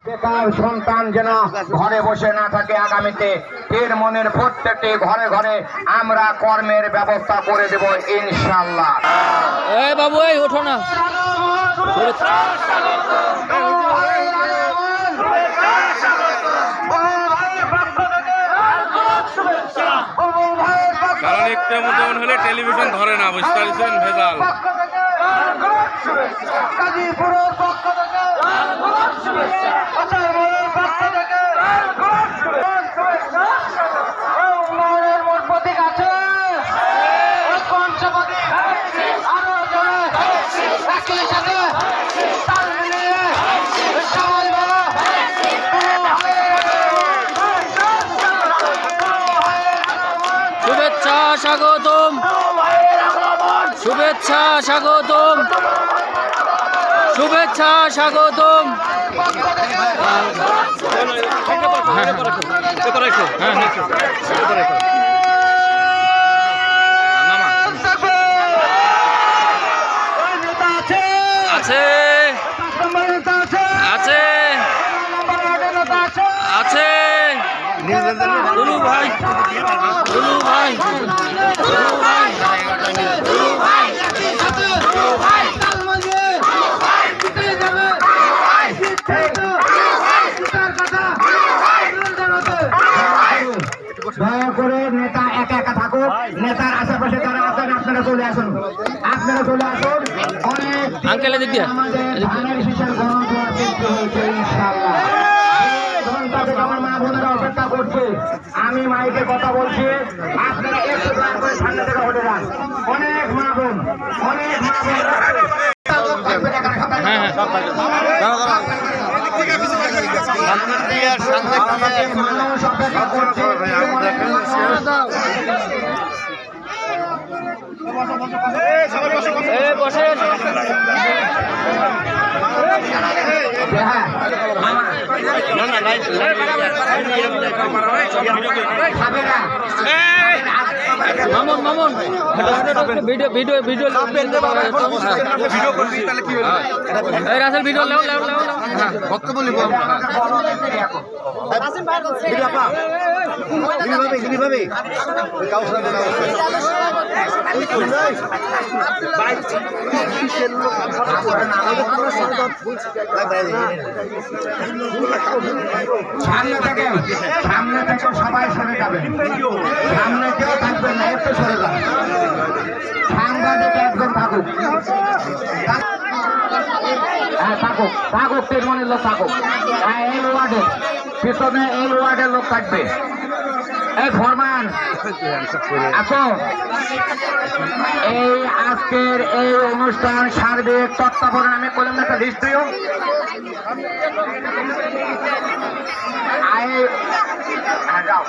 বেকার সন্তান যেন ঘরে বসে না থাকে। আগামীতে এর মনের প্রত্যেকটি ঘরে ঘরে আমরা কর্মের ব্যবস্থা করে দেব ইনশাআল্লাহ। এই বাবু, এই ওঠো না। কারণ একটু এমন হলে টেলিভিশন ধরে না, বুঝতে পারছেন, ভেজাল। শুভেচ্ছা স্বাগতম, শুভেচ্ছা স্বাগতম, শুভেচ্ছা স্বাগতম। আছে আছে আছে দুলু ভাই, দুলু ভাই, দুলু ভাই, দুলু ভাই, দয়া করে নেতা একা একা থাকুক, নেতার আশেপাশে যারা আছেন আপনারা চলে আসুন, আপনারা চলে আসুন। অনেক আঙ্কেলের দিক দিয়ে আমাদের ধানের শীষের গণনা সৃষ্টি হয়েছে ইনশাআল্লাহ। ঘন্টা থেকে আমার মা বোনেরা অপেক্ষা করছে, আমি মাইকে কথা বলছি, আপনারা একটু দয়া করে সামনে থেকে হটে যান। অনেক মা বোন, অনেক মা বোন মানুষ অপেক্ষা করছে। বসে Mamun, Mamun video video video এই রাসেল ভিডিও লাও লাও লাও বক্তব্য লিখব সামনে থেকে সবাই সরে যাবেন, সামনে কেউ থাকবেন না, একটু সরে যান। সাংবাদিক একজন থাকুক, হ্যাঁ থাকুক, থাকুক, তিরমনের লোক থাকুক। হ্যাঁ এল ওয়ার্ডের পিছনে এল ওয়ার্ডের লোক থাকবে। এই ফরমান আসো, এই আজকের এই অনুষ্ঠান সার্বিক তত্ত্বাবধান আমি করলাম না, একটা হিস্ট্রিও যাও।